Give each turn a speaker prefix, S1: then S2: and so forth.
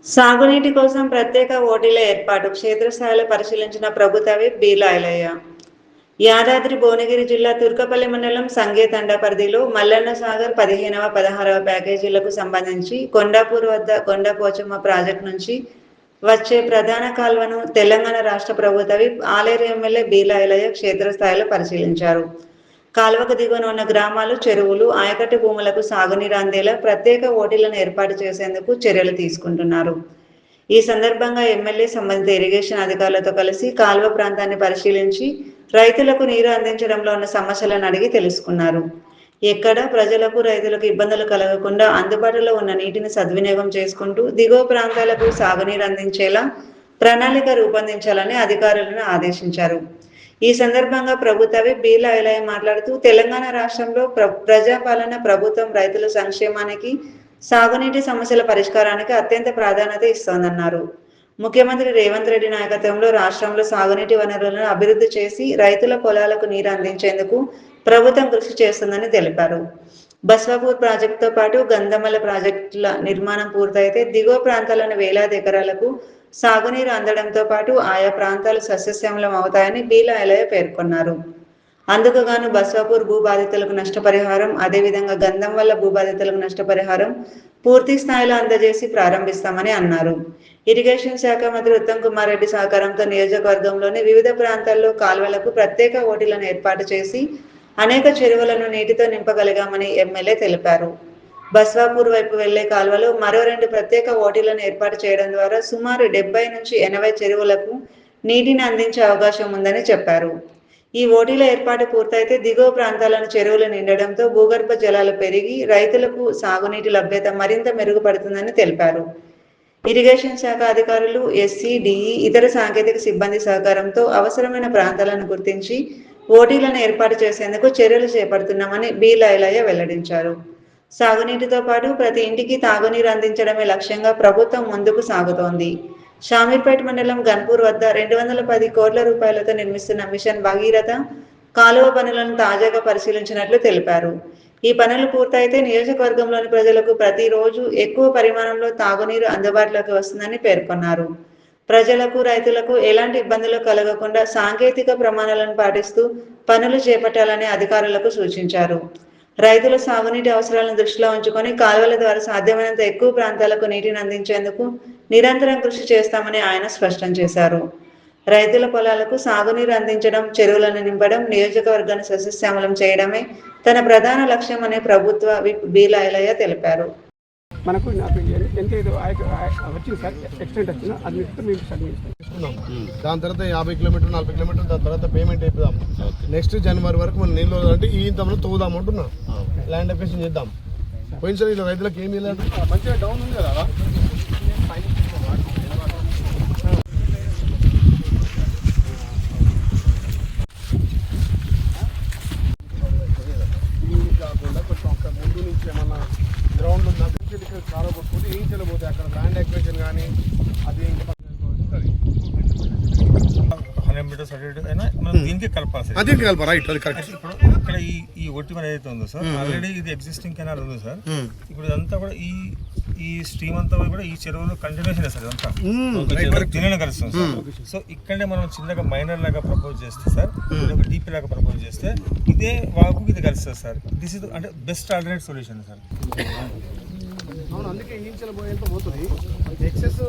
S1: సాగునీటి కోసం ప్రత్యేక ఓటీల ఏర్పాటు క్షేత్రస్థాయిలో పరిశీలించిన ప్రభుత్వ విప్ బీర్ల ఐలయ్య. యాదాద్రి భువనగిరి జిల్లా తుర్కపల్లి మండలం సంగేతండ పరిధిలో మల్లన్న సాగర్ 15వ, 16వ ప్యాకేజీలకు సంబంధించి కొండాపూర్ వద్ద కొండపోచమ్మ ప్రాజెక్టు నుంచి వచ్చే ప్రధాన కాల్వను తెలంగాణ రాష్ట్ర ప్రభుత్వ విప్ ఆలేరు ఎమ్మెల్యే బీర్ల ఐలయ్య క్షేత్రస్థాయిలో పరిశీలించారు. కాల్వకు దిగువన ఉన్న గ్రామాలు, చెరువులు, ఆయకట్టు భూములకు సాగునీరు అందేలా ప్రత్యేక ఓటీలను ఏర్పాటు చేసేందుకు చర్యలు తీసుకుంటున్నారు. ఈ సందర్భంగా ఎమ్మెల్యే సంబంధిత ఇరిగేషన్ అధికారులతో కలిసి కాల్వ ప్రాంతాన్ని పరిశీలించి రైతులకు నీరు అందించడంలో ఉన్న సమస్యలను అడిగి తెలుసుకున్నారు. ఎక్కడ ప్రజలకు, రైతులకు ఇబ్బందులు కలగకుండా అందుబాటులో ఉన్న నీటిని సద్వినియోగం చేసుకుంటూ దిగువ ప్రాంతాలకు సాగునీరు అందించేలా ప్రణాళిక రూపొందించాలని అధికారులను ఆదేశించారు. ఈ సందర్భంగా ప్రభుత్వ విప్ బీర్ల ఐలయ్య మాట్లాడుతూ తెలంగాణ రాష్ట్రంలో ప్రజాపాలన ప్రభుత్వం రైతుల సంక్షేమానికి, సాగునీటి సమస్యల పరిష్కారానికి అత్యంత ప్రాధాన్యత ఇస్తోందన్నారు. ముఖ్యమంత్రి రేవంత్ రెడ్డి నాయకత్వంలో రాష్ట్రంలో సాగునీటి వనరులను అభివృద్ధి చేసి రైతుల పొలాలకు నీరు అందించేందుకు ప్రభుత్వం కృషి చేస్తుందని తెలిపారు. బస్వాపూర్ ప్రాజెక్టుతో పాటు గంధమల్ల ప్రాజెక్టుల నిర్మాణం పూర్తయితే దిగువ ప్రాంతాలను వేలాది ఎకరాలకు సాగునీరు అందడంతో పాటు ఆయా ప్రాంతాలు సస్యశ్యామలం అవుతాయని బీర్ల ఐలయ్య పేర్కొన్నారు. అందుకు గాను బస్వాపూర్ భూబాధితులకు నష్టపరిహారం, అదేవిధంగా గంధంవల్ల భూబాధితులకు నష్టపరిహారం పూర్తి స్థాయిలో అందజేసి ప్రారంభిస్తామని అన్నారు. ఇరిగేషన్ శాఖ మంత్రి ఉత్తమ్ కుమార్ రెడ్డి సహకారంతో నియోజకవర్గంలోని వివిధ ప్రాంతాల్లో కాల్వలకు ప్రత్యేక ఓటీలను ఏర్పాటు చేసి అనేక చెరువులను నీటితో నింపగలిగామని ఎమ్మెల్యే తెలిపారు. బస్వాపూర్ వైపు వెళ్లే కాల్వలో మరో 2 ప్రత్యేక ఓటీలను ఏర్పాటు చేయడం ద్వారా సుమారు 70 నుంచి 80 చెరువులకు నీటిని అందించే అవకాశం ఉందని చెప్పారు. ఈ ఓటీల ఏర్పాటు పూర్తయితే దిగువ ప్రాంతాలను చెరువులు నిండడంతో భూగర్భ జలాలు పెరిగి రైతులకు సాగునీటి లభ్యత మరింత మెరుగుపడుతుందని తెలిపారు. ఇరిగేషన్ శాఖ అధికారులు, ఎస్సీ, డిఈ, ఇతర సాంకేతిక సిబ్బంది సహకారంతో అవసరమైన ప్రాంతాలను గుర్తించి ఓటీలను ఏర్పాటు చేసేందుకు చర్యలు చేపడుతున్నామని బీర్ల ఐలయ్య వెల్లడించారు. సాగునీటితో పాటు ప్రతి ఇంటికి తాగునీరు అందించడమే లక్ష్యంగా ప్రభుత్వం ముందుకు సాగుతోంది. షామీర్పేట్ మండలం గన్పూర్ వద్ద 210 కోట్ల రూపాయలతో నిర్మిస్తున్న మిషన్ భగీరథ కాలువ పనులను తాజాగా పరిశీలించినట్లు తెలిపారు. ఈ పనులు పూర్తయితే నియోజకవర్గంలోని ప్రజలకు ప్రతిరోజు ఎక్కువ పరిమాణంలో తాగునీరు అందుబాటులోకి వస్తుందని పేర్కొన్నారు. ప్రజలకు, రైతులకు ఎలాంటి ఇబ్బందులు కలగకుండా సాంకేతిక ప్రమాణాలను పాటిస్తూ పనులు చేపట్టాలని అధికారులకు సూచించారు. రైతుల సాగునీటి అవసరాలను దృష్టిలో ఉంచుకొని కాలువల ద్వారా సాధ్యమైనంత ఎక్కువ ప్రాంతాలకు నీటిని అందించేందుకు నిరంతరం కృషి చేస్తామని ఆయన స్పష్టం చేశారు. రైతుల పొలాలకు సాగునీరు అందించడం, చెరువులను నింపడం, నియోజకవర్గాన్ని సస్యశ్యామలం చేయడమే తన ప్రధాన లక్ష్యం అని ప్రభుత్వ విప్ బీర్ల ఐలయ్య తెలిపారు.
S2: మనకు ఎంత వచ్చింది సార్, ఎక్స్టెంట్ వచ్చినా అది మేము సబ్మిట్ చేసుకున్నాం.
S3: దాని తర్వాత 50 కిలోమీటర్లు 40 కిలోమీటర్లు దాని తర్వాత పేమెంట్ అయిపోదాం. నెక్స్ట్ జనవరి వరకు మనం నీళ్ళు అంటే ఈ ఇంతలో తోదాం అంటున్నాం. ల్యాండ్ అప్లికేషన్ చేద్దాం. పోయినసారి ఇలా రైతులకు ఏం లేదు, మంచిగా డౌన్ ఉంది కదా. కాకుండా కొంచెం ముందు నుంచి ఏమన్నా గ్రౌండ్ ఉందా చాలా కొట్టుకుంటే ఏం చేయలేకపోతే అక్కడ ల్యాండ్ అక్విజిషన్ కానీ అది
S4: 100 మీటర్స్ అయినా మనం దీనికి కలపాలి.
S3: అది కలప రైట్, అది కరెక్ట్.
S4: ఇప్పుడు ఇక్కడ ఈ ఒట్టి మన ఏదైతే ఉందో సార్, ఆల్రెడీ ఇది ఎగ్జిస్టింగ్ కెనాల్ ఉంది సార్. ఇప్పుడు ఇదంతా కూడా ఈ స్ట్రీమ్ అంతా కూడా ఈ చెరువులో కంటిన్యూషన్ సార్, ఇదంతా తినడం కలుస్తుంది సార్. సో ఇక్కడే మనం చిన్నగా మైనర్ లాగా ప్రపోజ్ చేస్తే సార్, ఒక డీపీ లాగా ప్రపోజ్ చేస్తే ఇదే వాకు ఇది కలుస్తుంది సార్. దిస్ ఇస్ అంటే బెస్ట్ ఆల్టర్నేట్ సొల్యూషన్ సార్.
S3: అవును, అందుకే ఈ పోయేంత పోతుంది ఎక్సెస్